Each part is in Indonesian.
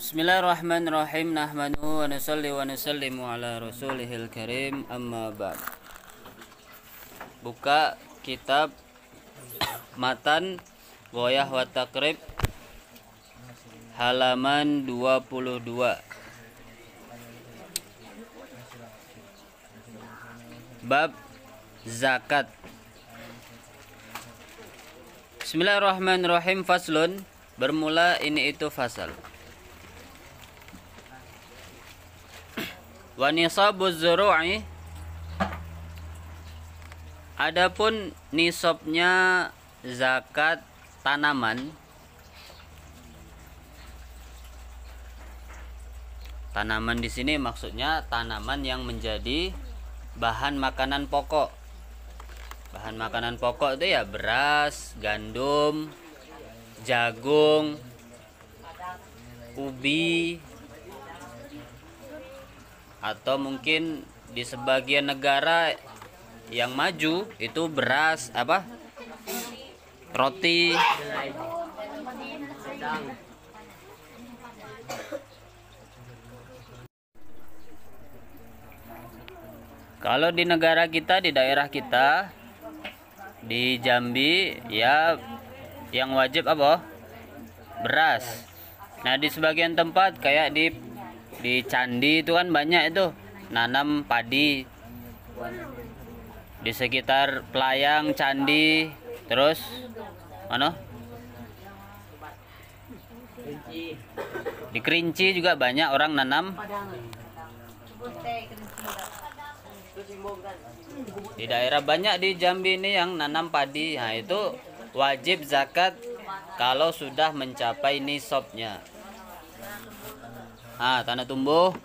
Bismillahirrahmanirrahim. Nahmaduhu wa nusalli wa nusallimu ala rasulihil karim, amma ba'd. Buka kitab Matan Ghoyah wa Taqrib halaman 22. Bab zakat. Bismillahirrahmanirrahim. Faslun, bermula ini itu fasal. Wa nisabuz zuru'i, adapun nisabnya zakat tanaman. Tanaman di sini maksudnya tanaman yang menjadi bahan makanan pokok. Bahan makanan pokok itu ya beras, gandum, jagung, ubi, atau mungkin di sebagian negara yang maju itu beras apa? Roti. Kalau di negara kita, di daerah kita, di Jambi, ya yang wajib apa? Beras. Nah, di sebagian tempat kayak di Candi itu kan banyak itu nanam padi. Di sekitar Pelayang, Candi, terus mana? Di Kerinci juga banyak orang nanam. Di daerah banyak di Jambi ini yang nanam padi. Nah, itu wajib zakat kalau sudah mencapai nisabnya. Ah, tanah tumbuh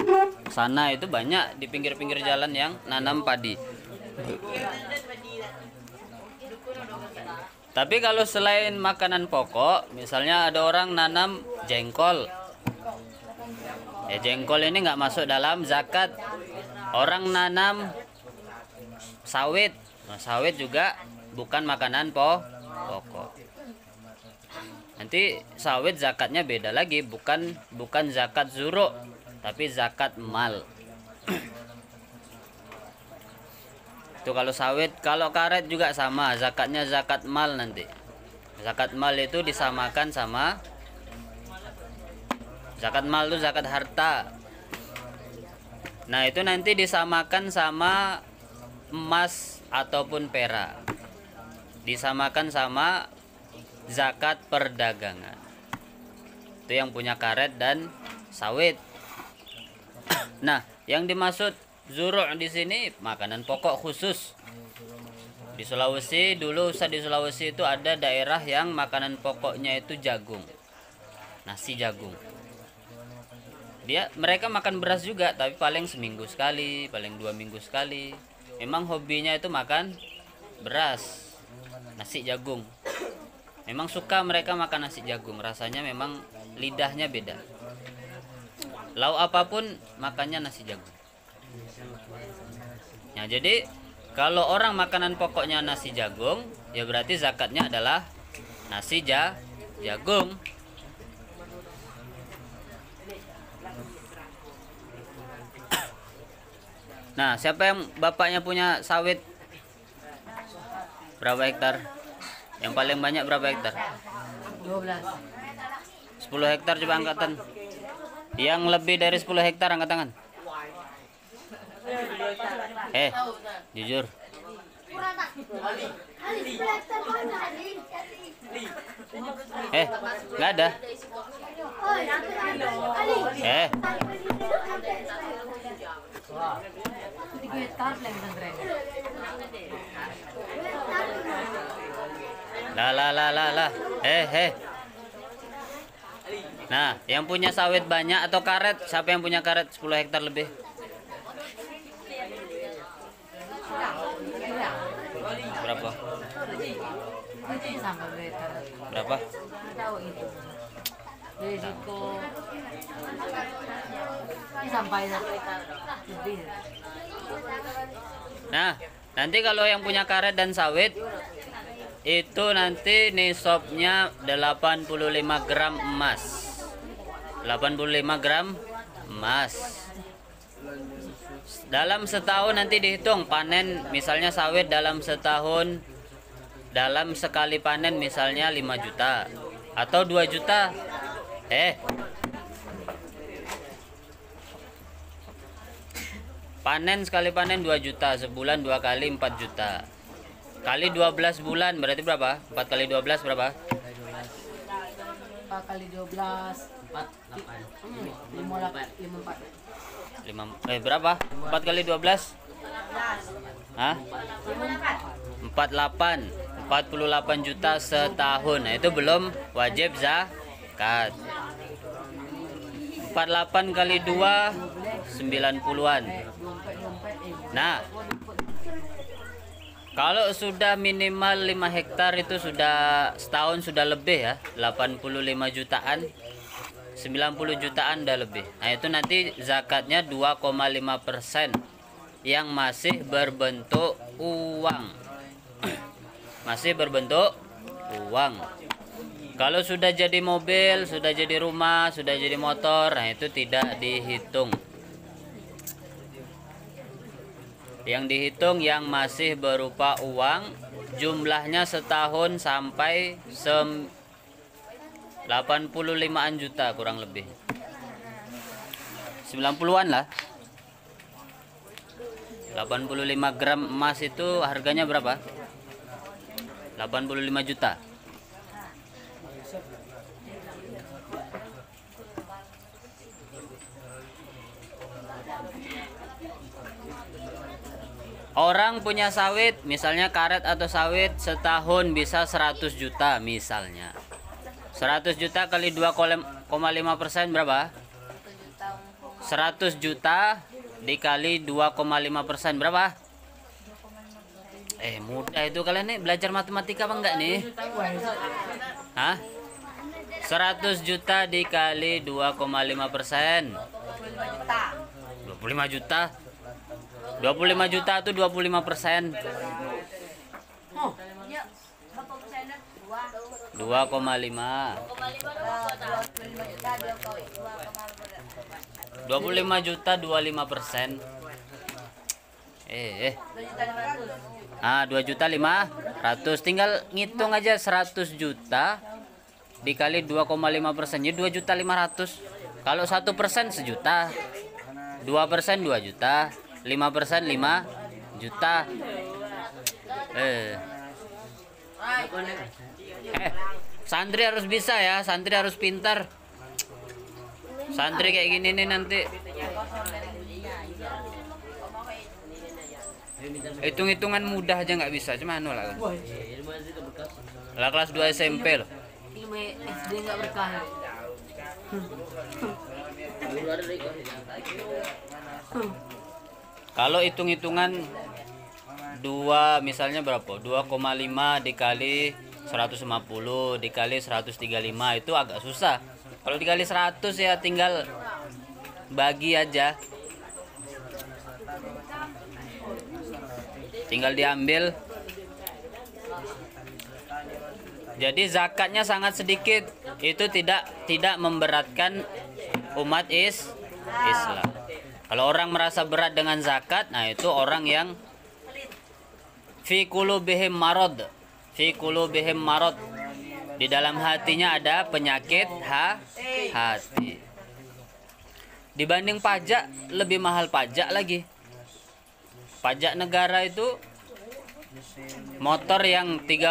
sana itu banyak di pinggir-pinggir jalan yang nanam padi. Tapi kalau selain makanan pokok, misalnya ada orang nanam jengkol. Ya, jengkol ini nggak masuk dalam zakat. Orang nanam sawit. Nah, sawit juga bukan makanan pokok. Nanti sawit zakatnya beda lagi, bukan zakat zuru, tapi zakat mal. Itu kalau sawit. Kalau karet juga sama, zakatnya zakat mal nanti. Zakat mal itu disamakan sama zakat mal itu zakat harta. Nah, itu nanti disamakan sama emas ataupun perak. Disamakan sama zakat perdagangan. Itu yang punya karet dan sawit. Nah, yang dimaksud zuru' di sini makanan pokok khusus. Di Sulawesi dulu, di Sulawesi itu ada daerah yang makanan pokoknya itu jagung. Nasi jagung. Mereka makan beras juga, tapi paling seminggu sekali, paling 2 minggu sekali. Memang hobinya itu makan beras, nasi jagung. Memang suka mereka makan nasi jagung, rasanya memang lidahnya beda. Lauk apapun makannya nasi jagung. Nah, jadi kalau orang makanan pokoknya nasi jagung, ya berarti zakatnya adalah nasi jagung. Nah, siapa yang bapaknya punya sawit? Berapa hektar? Yang paling banyak berapa hektar? 12. 10 hektar coba angkatan. Yang lebih dari 10 hektar angkat tangan. Jujur. Nggak ada. Lah. Nah, yang punya sawit banyak atau karet, siapa yang punya karet 10 hektar lebih? Berapa? Berapa? Tahu itu. Dari situ sampai lebih. Nah, nanti kalau yang punya karet dan sawit itu nanti nisabnya 85 gram emas. 85 gram emas. Dalam setahun nanti dihitung panen, misalnya sawit dalam setahun, dalam sekali panen misalnya 5 juta atau 2 juta. Panen sekali panen 2 juta, sebulan 2 kali 4 juta. Kali 12 bulan berarti berapa? 4 kali 12 berapa? 4 kali 12 54 berapa? 4 kali 12? Hah? 48 juta setahun. Nah, itu belum wajib zakat. 48 kali 2 90-an. Nah, kalau sudah minimal 5 hektar itu sudah setahun sudah lebih ya, 85 jutaan, 90 jutaan udah lebih. Nah, itu nanti zakatnya 2,5% yang masih berbentuk uang. Masih berbentuk uang. Kalau sudah jadi mobil, sudah jadi rumah, sudah jadi motor, nah itu tidak dihitung. Yang dihitung yang masih berupa uang, jumlahnya setahun sampai 85-an juta kurang lebih. 90-an lah. 85 gram emas itu harganya berapa? 85 juta. Orang punya sawit, misalnya karet atau sawit, setahun bisa 100 juta misalnya. 100 juta kali 2,5% berapa? 100 juta dikali 2,5% berapa? Mudah itu. Kalian nih belajar matematika apa enggak nih? Hah? 100 juta dikali 2,5%. 25 juta. 25 juta itu 25%. 2,5. 25 juta 25%. 2 juta 500. Tinggal ngitung aja 100 juta dikali 2,5%, ya 2 juta 500. Kalau 1% sejuta, 2% 2 juta, 5% 5 juta. Santri harus bisa ya, santri harus pintar. Santri kayak gini nih nanti hitung-hitungan mudah aja nggak bisa, cuman lah kelas 2 SMP loh. SD nggak berkah. Kalau hitung-hitungan 2 misalnya berapa? 2,5 dikali 150 dikali 135 itu agak susah. Kalau dikali 100 ya tinggal bagi aja. Tinggal diambil. Jadi zakatnya sangat sedikit. Itu tidak memberatkan umat Islam. Kalau orang merasa berat dengan zakat, nah itu orang yang fi qulubihim marad. Fi qulubihim marad. Di dalam hatinya ada penyakit hati. Dibanding pajak, lebih mahal pajak lagi. Pajak negara itu motor yang 30